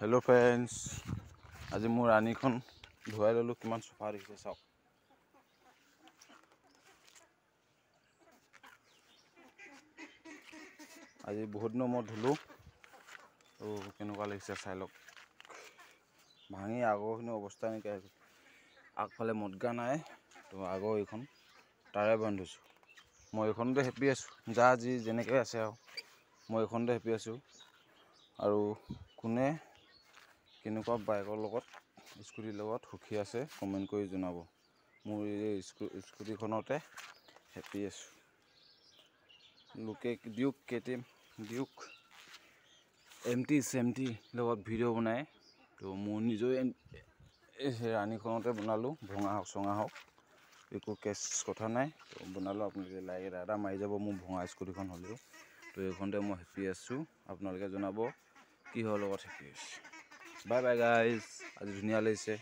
Hello friends, आज मोर रानीखन धुवाई ललो किमान सफा दिखिसे चाওক। आज बहुत दिन मैं धुलो तो केनेकुवा लागिसे चाइ लওক। भाঙी आगरखिनि अवस्था नाइकिया হৈছে। আগফালে মদগা নাই তো আগৰ এইখন তাৰে বান্ধিছো। মই এইখনতে হেপি আছো, যা যি যেনেকৈ আছে আৰু মই এইখনতে হেপি আছো। আৰু কোনে কেনেকুৱা বাইকৰ লগত স্কুটিৰ লগত সুখী আছে কমেন্ট কৰি জনাব। মোৰ এই স্কুটিখনতে হেপি আছো। লোকে ডিউক কেটিএম ডিউক এমটি চেমটি লগত ভিডিঅ' বনায়, তো মোৰ নিজৰ ৰাণীখনতে বনালো। ভঙা হওক চঙা হওক একো কেছ কথা নাই, তো বনালো। আপোনালোকে লাইক এটা মাৰি যাব মোৰ ভঙা স্কুটিখন হ'লেও। তো এইখনতে মই হেপি আছো, আপোনালোকে জনাব কিহৰ লগত হেপি আছে। বাই বাই গাইজ, আজি ধুনীয়া লাগিছে।